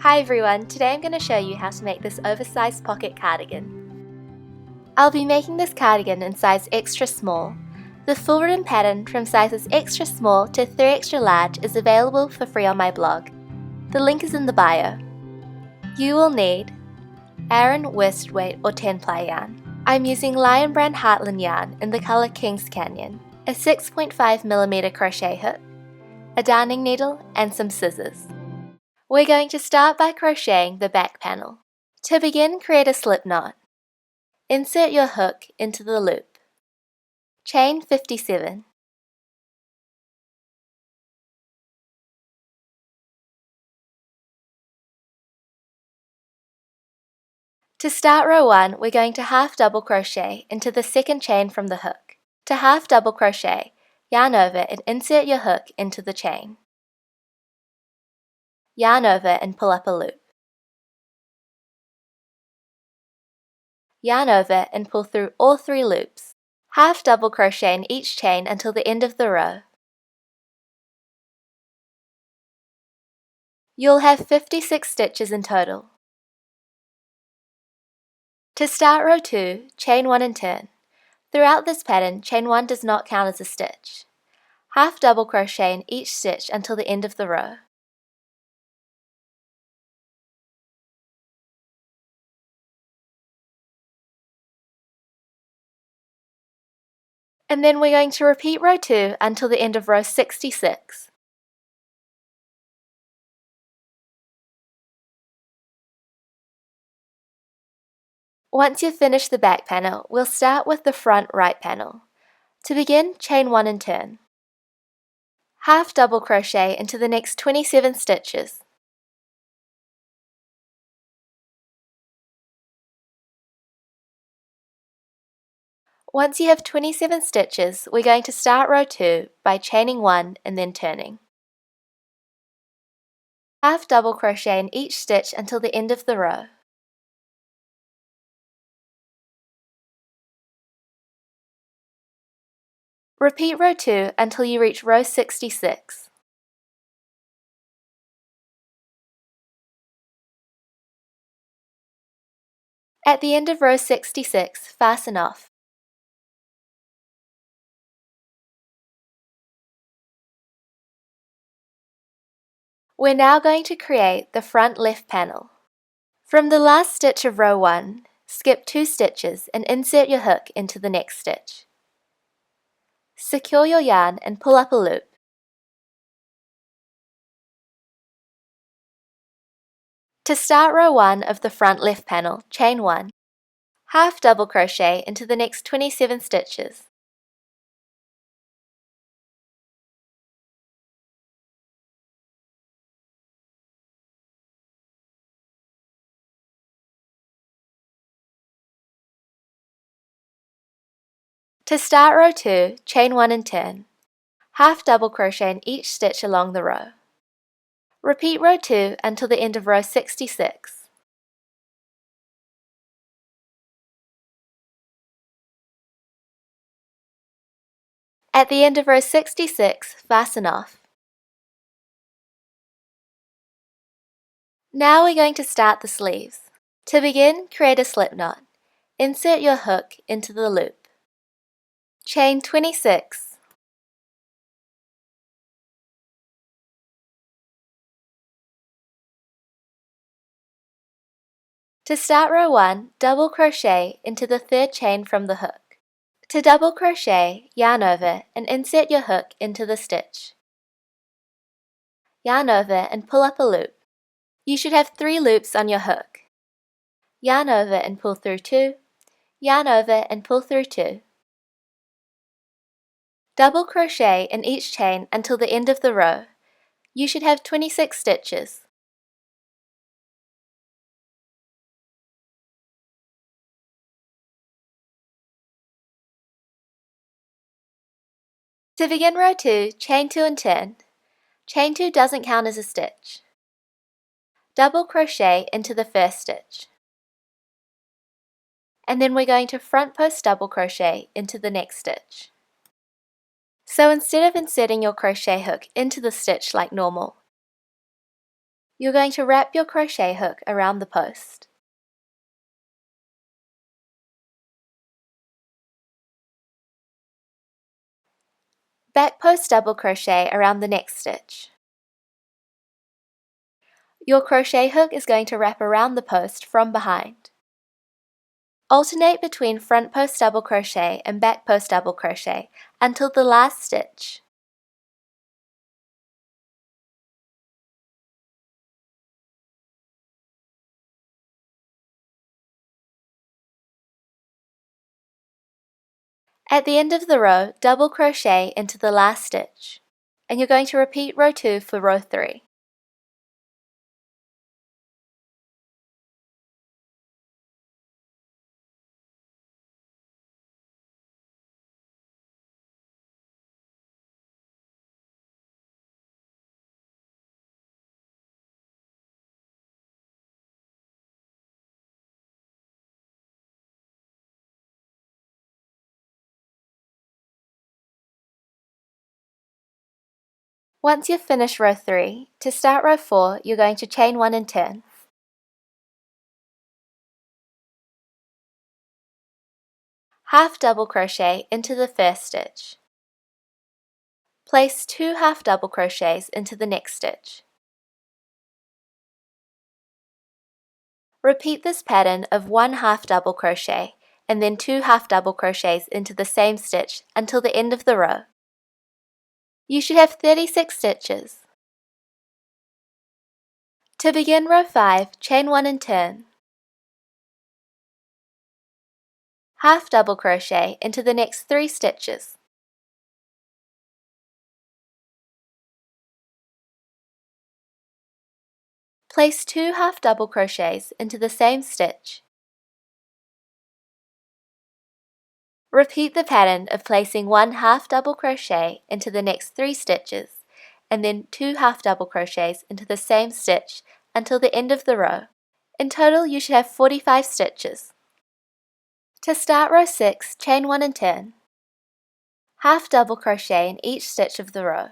Hi everyone, today I'm going to show you how to make this oversized pocket cardigan. I'll be making this cardigan in size extra small. The full written pattern from sizes extra small to 3 extra large is available for free on my blog. The link is in the bio. You will need Aran West weight or 10-ply yarn. I'm using Lion Brand Heartland yarn in the colour Kings Canyon, a 6.5mm crochet hook, a darning needle and some scissors. We're going to start by crocheting the back panel. To begin, create a slip knot. Insert your hook into the loop. Chain 57. To start row 1, we're going to half double crochet into the second chain from the hook. To half double crochet, yarn over and insert your hook into the chain. Yarn over and pull up a loop. Yarn over and pull through all 3 loops. Half double crochet in each chain until the end of the row. You'll have 56 stitches in total. To start row 2, chain 1 and turn. Throughout this pattern, chain 1 does not count as a stitch. Half double crochet in each stitch until the end of the row. And then we're going to repeat row 2 until the end of row 66. Once you've finished the back panel, we'll start with the front right panel. To begin, chain 1 and turn. Half double crochet into the next 27 stitches. Once you have 27 stitches, we're going to start row 2 by chaining 1 and then turning. Half double crochet in each stitch until the end of the row. Repeat row 2 until you reach row 66. At the end of row 66, fasten off. We're now going to create the front left panel. From the last stitch of row 1, skip 2 stitches and insert your hook into the next stitch. Secure your yarn and pull up a loop. To start row 1 of the front left panel, chain 1. Half double crochet into the next 27 stitches. To start row 2, chain 1 and turn. Half double crochet in each stitch along the row. Repeat row 2 until the end of row 66. At the end of row 66, fasten off. Now we're going to start the sleeves. To begin, create a slip knot. Insert your hook into the loop. Chain 26. To start row 1, double crochet into the third chain from the hook. To double crochet, yarn over and insert your hook into the stitch. Yarn over and pull up a loop. You should have 3 loops on your hook. Yarn over and pull through 2. Yarn over and pull through 2. Double crochet in each chain until the end of the row. You should have 26 stitches. To begin row 2, chain 2 and turn. Chain 2 doesn't count as a stitch. Double crochet into the first stitch. And then we're going to front post double crochet into the next stitch. So instead of inserting your crochet hook into the stitch like normal, You're going to wrap your crochet hook around the post. Back post double crochet around the next stitch. Your crochet hook is going to wrap around the post from behind. Alternate between front post double crochet and back post double crochet until the last stitch. At the end of the row, double crochet into the last stitch, and you're going to repeat row 2 for row 3. Once you've finished row 3, to start row 4, you're going to chain 1 and turn. Half double crochet into the first stitch. Place 2 half double crochets into the next stitch. Repeat this pattern of 1 half double crochet and then 2 half double crochets into the same stitch until the end of the row. You should have 36 stitches. To begin row 5, chain 1 and turn. Half double crochet into the next 3 stitches. Place 2 half double crochets into the same stitch. Repeat the pattern of placing 1 half double crochet into the next 3 stitches and then 2 half double crochets into the same stitch until the end of the row. In total, you should have 45 stitches. To start row 6, chain 1 and turn. Half double crochet in each stitch of the row.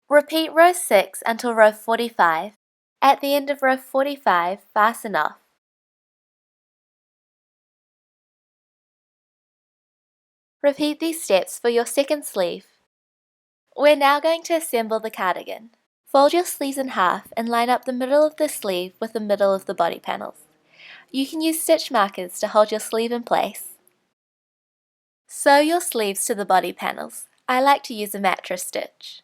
Repeat row 6 until row 45. At the end of row 45, fasten off. Repeat these steps for your second sleeve. We're now going to assemble the cardigan. Fold your sleeves in half and line up the middle of the sleeve with the middle of the body panels. You can use stitch markers to hold your sleeve in place. Sew your sleeves to the body panels. I like to use a mattress stitch.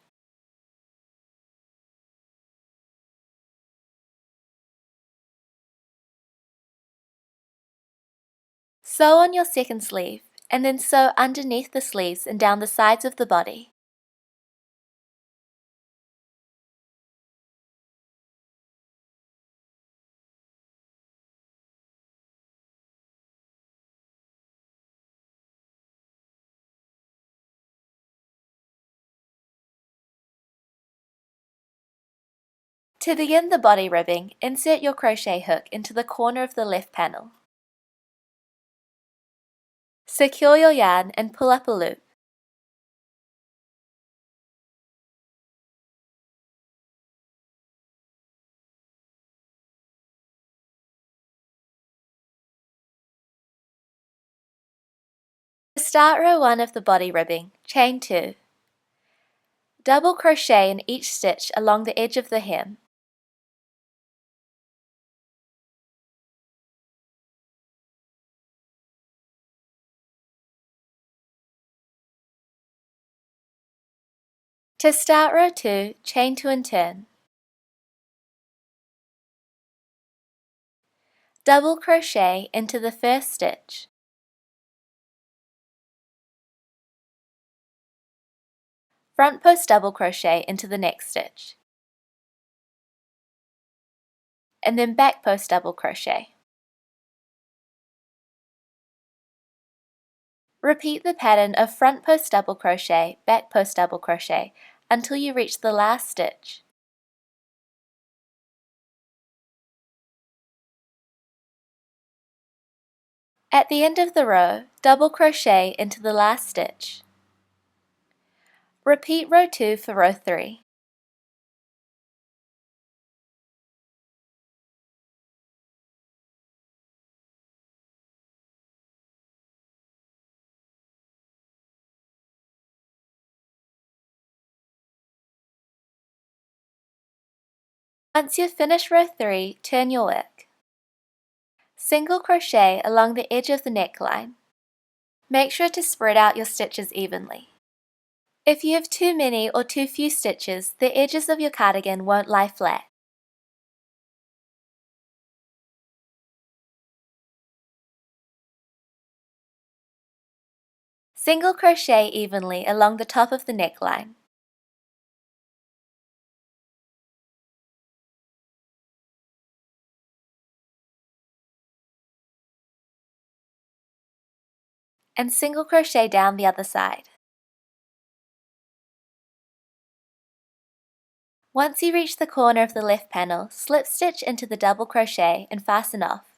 Sew on your second sleeve, and then sew underneath the sleeves and down the sides of the body. To begin the body ribbing, insert your crochet hook into the corner of the left panel. Secure your yarn and pull up a loop. To start row 1 of the body ribbing, chain 2. Double crochet in each stitch along the edge of the hem. To start row 2, chain 2 and turn. Double crochet into the first stitch. Front post double crochet into the next stitch. And then back post double crochet. Repeat the pattern of front post double crochet, back post double crochet until you reach the last stitch. At the end of the row, double crochet into the last stitch. Repeat row 2 for row 3. Once you've finished row 3, turn your work. Single crochet along the edge of the neckline. Make sure to spread out your stitches evenly. If you have too many or too few stitches, the edges of your cardigan won't lie flat. Single crochet evenly along the top of the neckline. And single crochet down the other side. Once you reach the corner of the left panel, slip stitch into the double crochet and fasten off.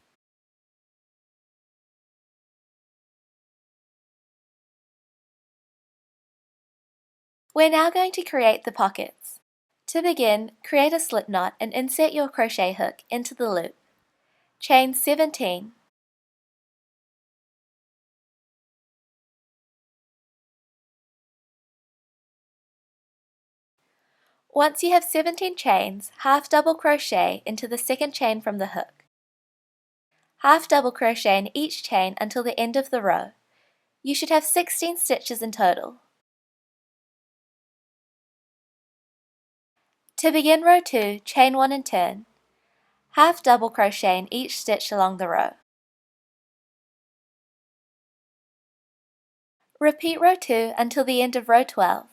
We're now going to create the pockets. To begin, create a slip knot and insert your crochet hook into the loop. Chain 17. Once you have 17 chains, half double crochet into the second chain from the hook. Half double crochet in each chain until the end of the row. You should have 16 stitches in total. To begin row 2, chain 1 and turn. Half double crochet in each stitch along the row. Repeat row 2 until the end of row 12.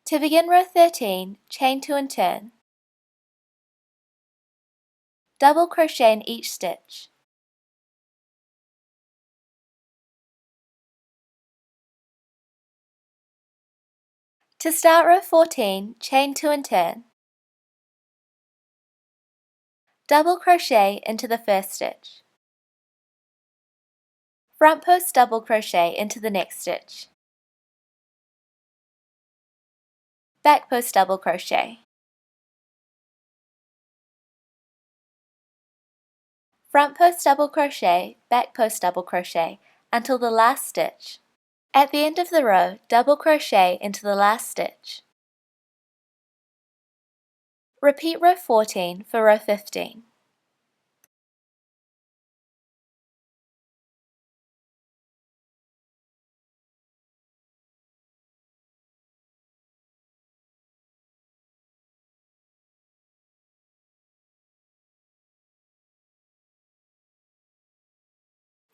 To begin row 13, chain 2 and turn. Double crochet in each stitch. To start row 14, chain 2 and turn. Double crochet into the first stitch. Front post double crochet into the next stitch. Back post double crochet. Front post double crochet, back post double crochet until the last stitch. At the end of the row, double crochet into the last stitch. Repeat row 14 for row 15.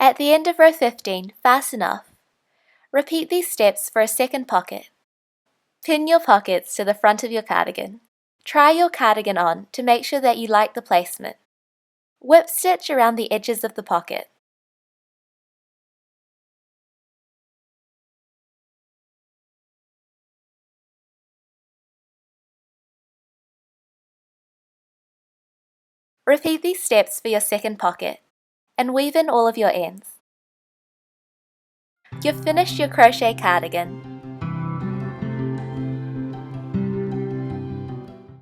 At the end of row 15, fasten off. Repeat these steps for a second pocket. Pin your pockets to the front of your cardigan. Try your cardigan on to make sure that you like the placement. Whip stitch around the edges of the pocket. Repeat these steps for your second pocket, and weave in all of your ends. You've finished your crochet cardigan.